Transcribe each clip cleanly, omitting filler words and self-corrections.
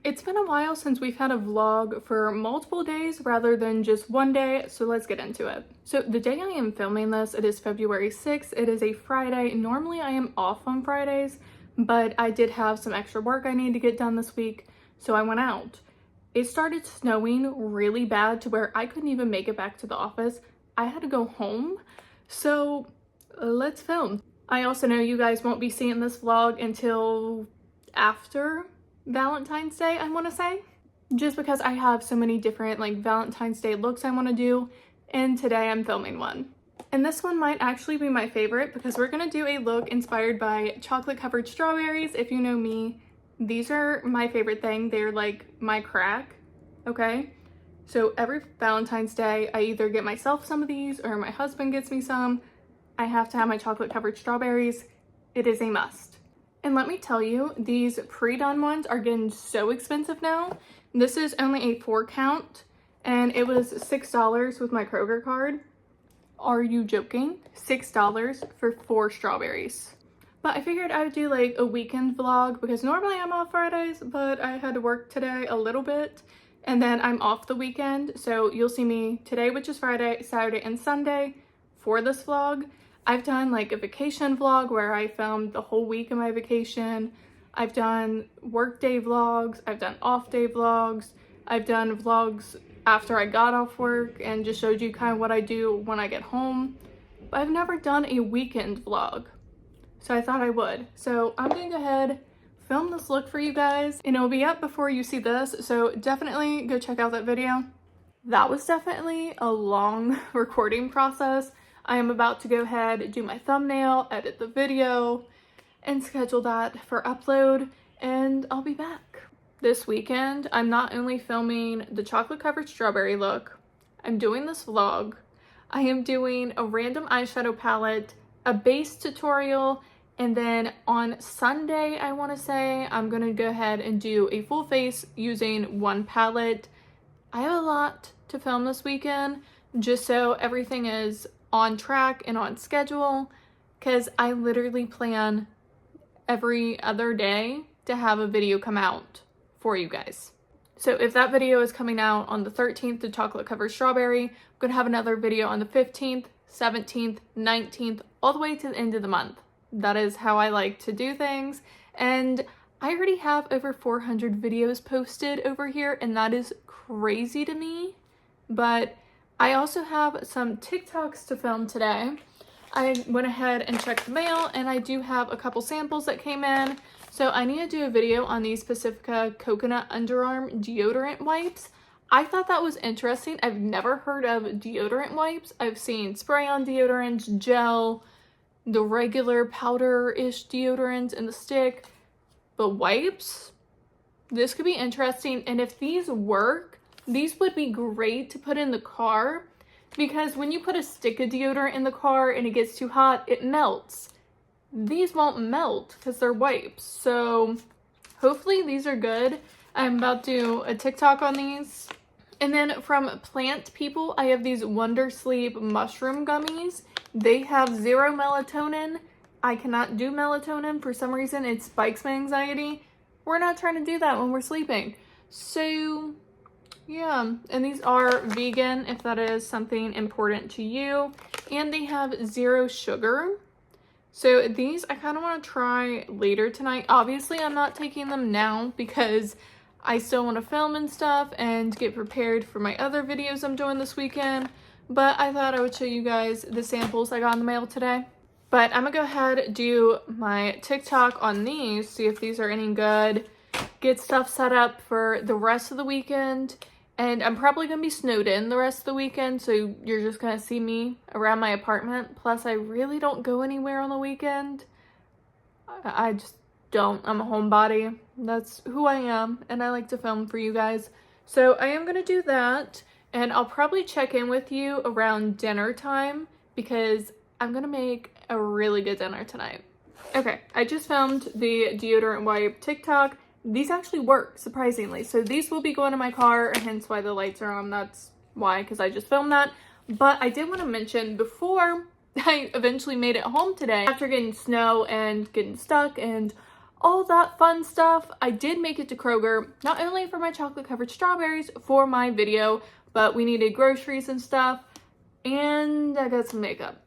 It's been a while since we've had a vlog for multiple days rather than just one day, so let's get into it. So the day I am filming this, it is February 6th. It is a Friday. Normally I am off on Fridays, but I did have some extra work I need to get done this week, so I went out. It started snowing really bad to where I couldn't even make it back to the office. I had to go home, so let's film. I also know you guys won't be seeing this vlog until after Valentine's Day, I want to say, just because I have so many different like Valentine's Day looks I want to do, and today I'm filming one. And this one might actually be my favorite because we're going to do a look inspired by chocolate covered strawberries. If you know me, these are my favorite thing. They're like my crack, okay? So every Valentine's Day, I either get myself some of these or my husband gets me some. I have to have my chocolate covered strawberries. It is a must. And let me tell you, these pre-done ones are getting so expensive now. This is only a 4 count and it was $6 with my Kroger card. Are you joking? $6 for 4 strawberries. But I figured I would do like a weekend vlog because normally I'm off Fridays, but I had to work today a little bit and then I'm off the weekend. So you'll see me today, which is Friday, Saturday, and Sunday for this vlog. I've done like a vacation vlog where I filmed the whole week of my vacation. I've done work day vlogs. I've done off day vlogs. I've done vlogs after I got off work and just showed you kind of what I do when I get home. But I've never done a weekend vlog, so I thought I would. So I'm gonna go ahead, film this look for you guys, and it'll be up before you see this, so definitely go check out that video. That was definitely a long recording process. I am about to go ahead, do my thumbnail, edit the video, and schedule that for upload, and I'll be back. This weekend, I'm not only filming the chocolate covered strawberry look, I'm doing this vlog, I am doing a random eyeshadow palette, a base tutorial, and then on Sunday, I want to say, I'm going to go ahead and do a full face using one palette. I have a lot to film this weekend, just so everything is on track and on schedule, because I literally plan every other day to have a video come out for you guys. So if that video is coming out on the 13th, the chocolate covered strawberry, I'm gonna have another video on the 15th, 17th, 19th, all the way to the end of the month. That is how I like to do things. And I already have over 400 videos posted over here, and that is crazy to me. But I also have some TikToks to film today. I went ahead and checked the mail, and I do have a couple samples that came in. So I need to do a video on these Pacifica Coconut Underarm Deodorant Wipes. I thought that was interesting. I've never heard of deodorant wipes. I've seen spray-on deodorants, gel, the regular powder-ish deodorants, and the stick. But wipes? This could be interesting, and if these work, these would be great to put in the car, because when you put a stick of deodorant in the car and it gets too hot, it melts. These won't melt because they're wipes, so hopefully these are good. I'm about to do a TikTok on these. And then from Plant People, I have these Wonder Sleep mushroom gummies. They have 0 melatonin. I cannot do melatonin for some reason. It spikes my anxiety. We're not trying to do that when we're sleeping. So yeah, and these are vegan if that is something important to you, and they have 0 sugar. So these I kind of want to try later tonight. Obviously I'm not taking them now because I still want to film and stuff and get prepared for my other videos I'm doing this weekend, but I thought I would show you guys the samples I got in the mail today. But I'm gonna go ahead and do my TikTok on these, see if these are any good, get stuff set up for the rest of the weekend. And I'm probably going to be snowed in the rest of the weekend, so you're just going to see me around my apartment. Plus, I really don't go anywhere on the weekend. I just don't. I'm a homebody. That's who I am, and I like to film for you guys. So I am going to do that, and I'll probably check in with you around dinner time because I'm going to make a really good dinner tonight. Okay, I just filmed the deodorant wipe TikTok. These actually work, surprisingly. So these will be going in my car, hence why the lights are on. That's why, because I just filmed that. But I did want to mention, before I eventually made it home today, after getting snow and getting stuck and all that fun stuff. I did make it to Kroger, not only for my chocolate covered strawberries for my video, but we needed groceries and stuff, and I got some makeup.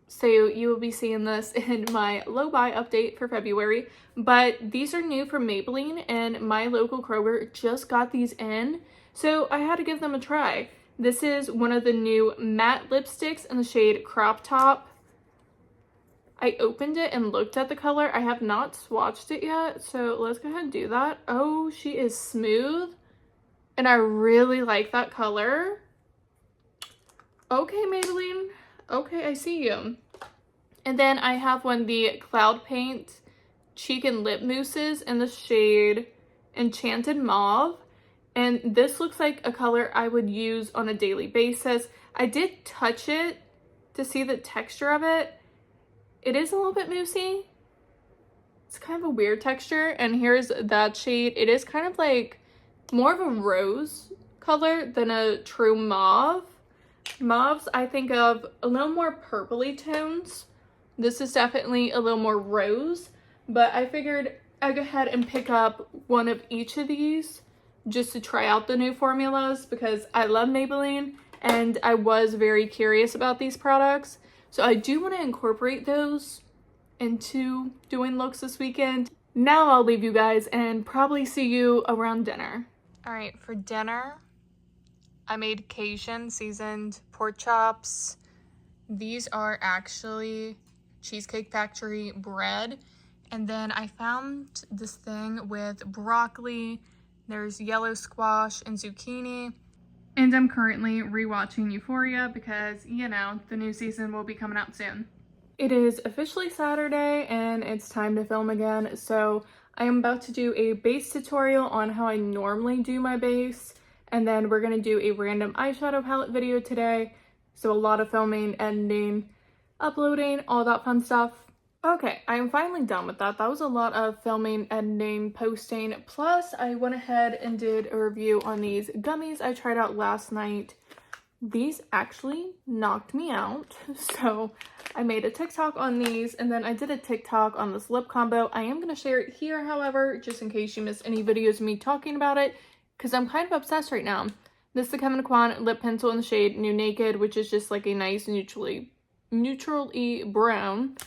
So you will be seeing this in my low buy update for February, but these are new from Maybelline, and my local Kroger just got these in, so I had to give them a try. This is one of the new matte lipsticks in the shade Crop Top. I opened it and looked at the color. I have not swatched it yet, so let's go ahead and do that. Oh, she is smooth, and I really like that color. Okay, Maybelline. Okay, I see you. And then I have the Cloud Paint Cheek and Lip Mousses in the shade Enchanted Mauve. And this looks like a color I would use on a daily basis. I did touch it to see the texture of it. It is a little bit moussey. It's kind of a weird texture. And here's that shade. It is kind of like more of a rose color than a true mauve. Mauves, I think of a little more purpley tones. This is definitely a little more rose, but I figured I'd go ahead and pick up one of each of these just to try out the new formulas because I love Maybelline and I was very curious about these products. So I do want to incorporate those into doing looks this weekend. Now I'll leave you guys and probably see you around dinner. All right, for dinner, I made Cajun seasoned pork chops. These are actually Cheesecake Factory bread. And then I found this thing with broccoli, there's yellow squash and zucchini. And I'm currently rewatching Euphoria because, you know, the new season will be coming out soon. It is officially Saturday and it's time to film again. So I am about to do a base tutorial on how I normally do my base. And then we're going to do a random eyeshadow palette video today. So a lot of filming, editing, uploading, all that fun stuff. Okay, I am finally done with that. That was a lot of filming, editing, posting. Plus, I went ahead and did a review on these gummies I tried out last night. These actually knocked me out. So I made a TikTok on these, and then I did a TikTok on this lip combo. I am going to share it here, however, just in case you missed any videos of me talking about it, because I'm kind of obsessed right now. This is the Kevyn Aucoin lip pencil in the shade New Naked, which is just like a nice neutrally brown.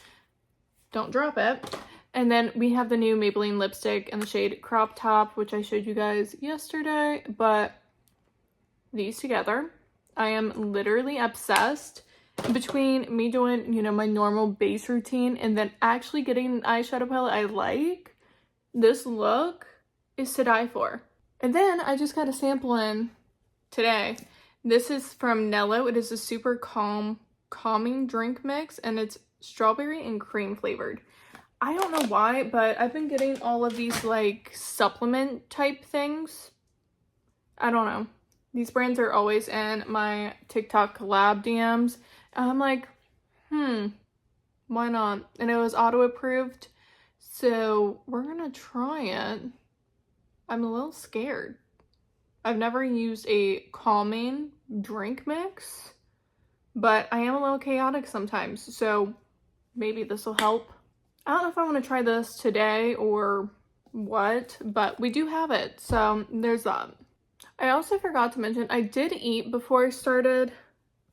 Don't drop it. And then we have the new Maybelline lipstick in the shade Crop Top, which I showed you guys yesterday. But these together, I am literally obsessed. Between me doing, you know, my normal base routine and then actually getting an eyeshadow palette I like, this look is to die for. And then I just got a sample in today. This is from Nello. It is a super calming drink mix, and it's strawberry and cream flavored. I don't know why, but I've been getting all of these like supplement type things. I don't know. These brands are always in my TikTok collab DMs. And I'm like, why not? And it was auto approved. So we're gonna try it. I'm a little scared. I've never used a calming drink mix, but I am a little chaotic sometimes, so maybe this will help. I don't know if I want to try this today or what, but we do have it, so there's that. I also forgot to mention, I did eat before I started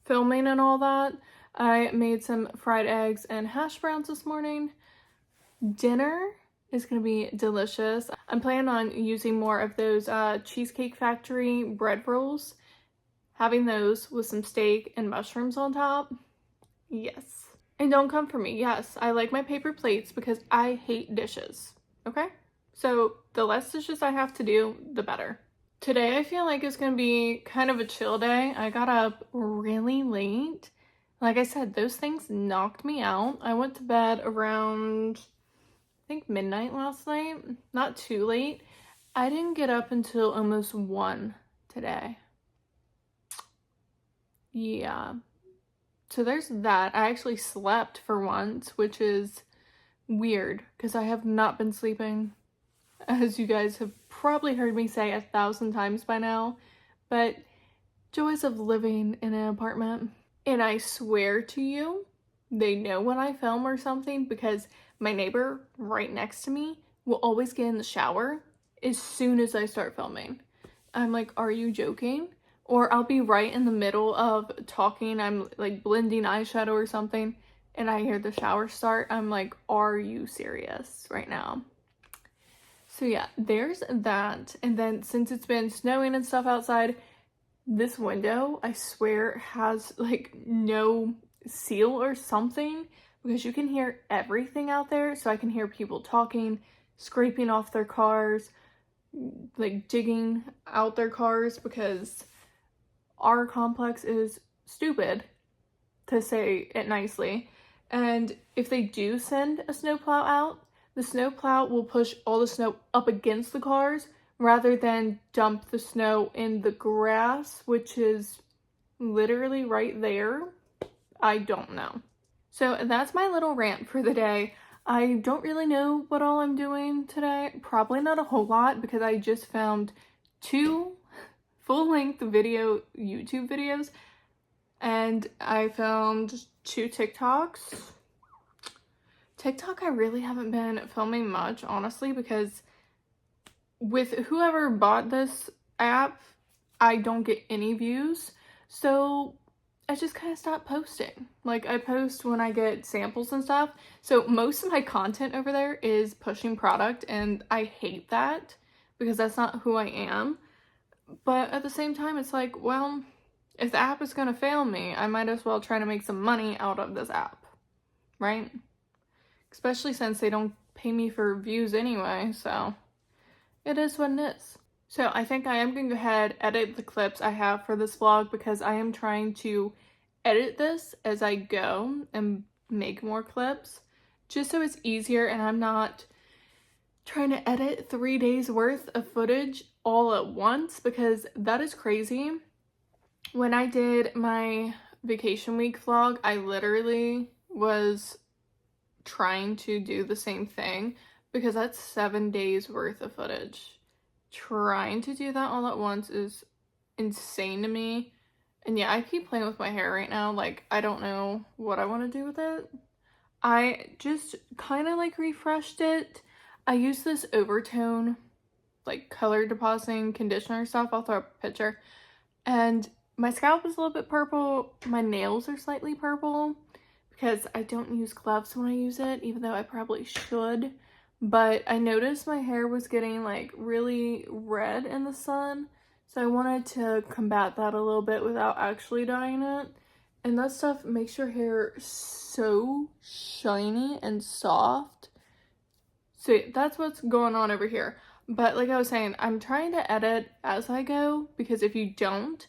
filming and all that. I made some fried eggs and hash browns this morning. Dinner is going to be delicious. I'm planning on using more of those Cheesecake Factory bread rolls. Having those with some steak and mushrooms on top. Yes. And don't come for me. Yes, I like my paper plates because I hate dishes. Okay? So the less dishes I have to do, the better. Today I feel like it's going to be kind of a chill day. I got up really late. Like I said, those things knocked me out. I went to bed around, I think, midnight last night. Not too late. I didn't get up until almost 1 today. Yeah. So there's that. I actually slept for once, which is weird because I have not been sleeping, as you guys have probably heard me say 1,000 times by now. But joys of living in an apartment. And I swear to you, they know when I film or something because my neighbor right next to me will always get in the shower as soon as I start filming. I'm like, are you joking? Or I'll be right in the middle of talking, I'm like blending eyeshadow or something, and I hear the shower start. I'm like, are you serious right now? So yeah, there's that. And then since it's been snowing and stuff outside, this window, I swear, has like no seal or something, because you can hear everything out there. So I can hear people talking, scraping off their cars, like digging out their cars, because our complex is stupid, to say it nicely. And if they do send a snowplow out, the snowplow will push all the snow up against the cars rather than dump the snow in the grass, which is literally right there. I don't know. So that's my little rant for the day. I don't really know what all I'm doing today. Probably not a whole lot, because I just filmed 2 full-length video YouTube videos, and I filmed 2 TikToks. TikTok, I really haven't been filming much, honestly, because with whoever bought this app, I don't get any views, so I just kind of stopped posting. Like, I post when I get samples and stuff, so most of my content over there is pushing product, and I hate that, because that's not who I am. But at the same time, it's like, well, if the app is gonna fail me, I might as well try to make some money out of this app, right? Especially since they don't pay me for views anyway, so it is what it is. So I think I am going to go ahead, edit the clips I have for this vlog, because I am trying to edit this as I go and make more clips, just so it's easier and I'm not trying to edit 3 days worth of footage all at once, because that is crazy. When I did my vacation week vlog, I literally was trying to do the same thing, because that's 7 days worth of footage. Trying to do that all at once is insane to me. And yeah, I keep playing with my hair right now. Like, I don't know what I want to do with it. I just kind of like refreshed it. I use this Overtone like color depositing conditioner stuff. I'll throw up a picture. And my scalp is a little bit purple. My nails are slightly purple, because I don't use gloves when I use it, even though I probably should. But I noticed my hair was getting like really red in the sun, so I wanted to combat that a little bit without actually dyeing it. And that stuff makes your hair so shiny and soft. So that's what's going on over here. But like I was saying, I'm trying to edit as I go, because if you don't,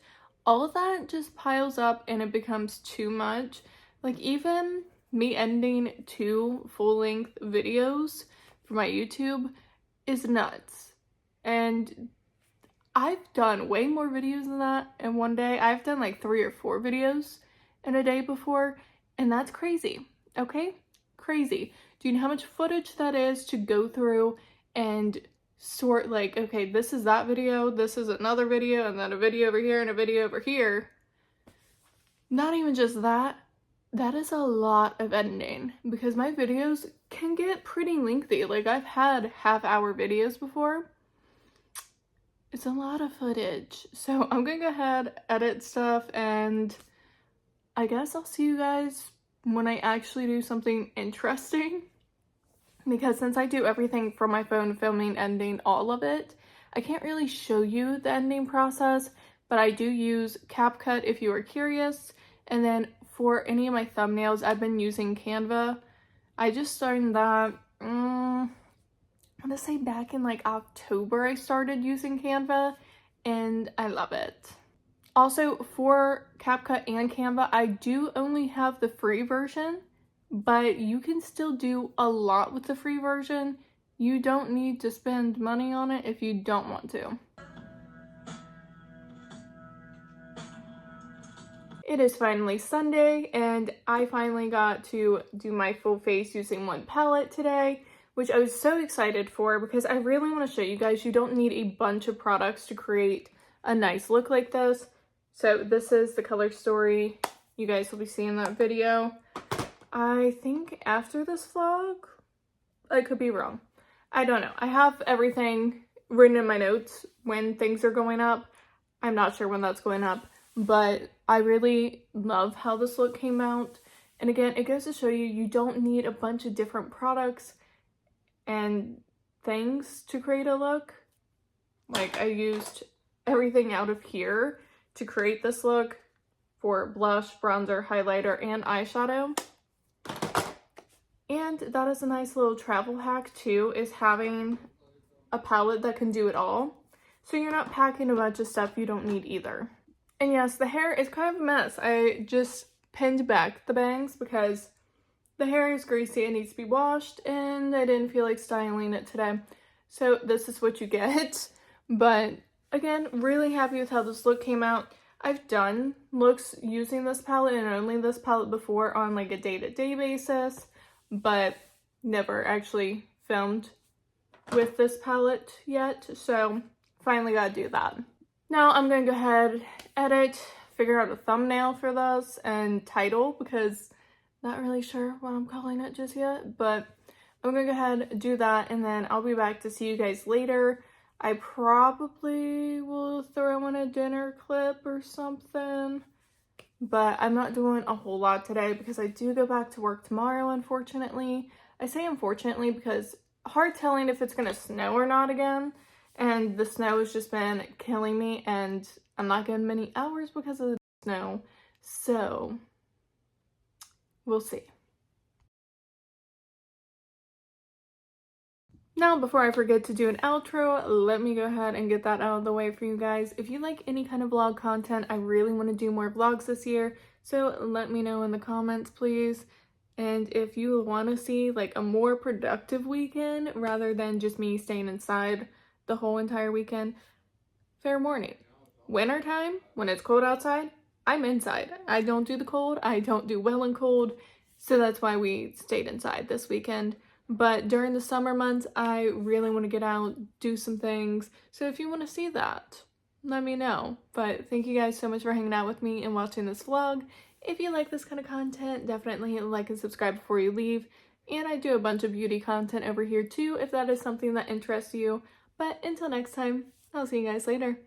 all of that just piles up and it becomes too much. Like, even me editing 2 full-length videos for my YouTube is nuts. And I've done way more videos than that in one day. I've done like 3 or 4 videos in a day before, and that's crazy, okay? Crazy. Do you know how much footage that is to go through and sort, like, okay, this is that video, this is another video, and then a video over here and a video over here? Not even just that. That is a lot of editing, because my videos can get pretty lengthy. Like, I've had half-hour videos before. It's a lot of footage. So I'm gonna go ahead, edit stuff, and I guess I'll see you guys when I actually do something interesting. Because since I do everything from my phone, filming, editing, all of it, I can't really show you the editing process, but I do use CapCut if you are curious. And then for any of my thumbnails, I've been using Canva. I just started that, I want to say back in like October I started using Canva, and I love it. Also, for CapCut and Canva, I do only have the free version, but you can still do a lot with the free version. You don't need to spend money on it if you don't want to. It is finally Sunday, and I finally got to do my full face using one palette today, which I was so excited for, because I really want to show you guys you don't need a bunch of products to create a nice look like this. So this is the Color Story. You guys will be seeing that video. I think after this vlog, I could be wrong. I don't know. I have everything written in my notes when things are going up. I'm not sure when that's going up, but I really love how this look came out. And again, it goes to show you, you don't need a bunch of different products and things to create a look. Like, I used everything out of here to create this look for blush, bronzer, highlighter, and eyeshadow. And that is a nice little travel hack too, is having a palette that can do it all. So you're not packing a bunch of stuff you don't need either. And yes, the hair is kind of a mess. I just pinned back the bangs because the hair is greasy, it needs to be washed, and I didn't feel like styling it today. So this is what you get. But again, really happy with how this look came out. I've done looks using this palette and only this palette before on like a day-to-day basis, but never actually filmed with this palette yet, so finally gotta do that. Now I'm gonna go ahead, edit, figure out a thumbnail for this and title, because not really sure what I'm calling it just yet, but I'm gonna go ahead and do that, and then I'll be back to see you guys later. I probably will throw in a dinner clip or something, but I'm not doing a whole lot today because I do go back to work tomorrow, unfortunately. I say unfortunately because hard telling if it's gonna snow or not again, and the snow has just been killing me, and I'm not getting many hours because of the snow, so we'll see. Now, before I forget to do an outro, let me go ahead and get that out of the way for you guys. If you like any kind of vlog content, I really want to do more vlogs this year, so let me know in the comments, please. And if you want to see like a more productive weekend rather than just me staying inside the whole entire weekend, fair warning. Wintertime, when it's cold outside, I'm inside. I don't do the cold. I don't do well in cold, so that's why we stayed inside this weekend. But during the summer months, I really want to get out, do some things. So if you want to see that, let me know. But thank you guys so much for hanging out with me and watching this vlog. If you like this kind of content, definitely like and subscribe before you leave. And I do a bunch of beauty content over here too, if that is something that interests you. But until next time, I'll see you guys later.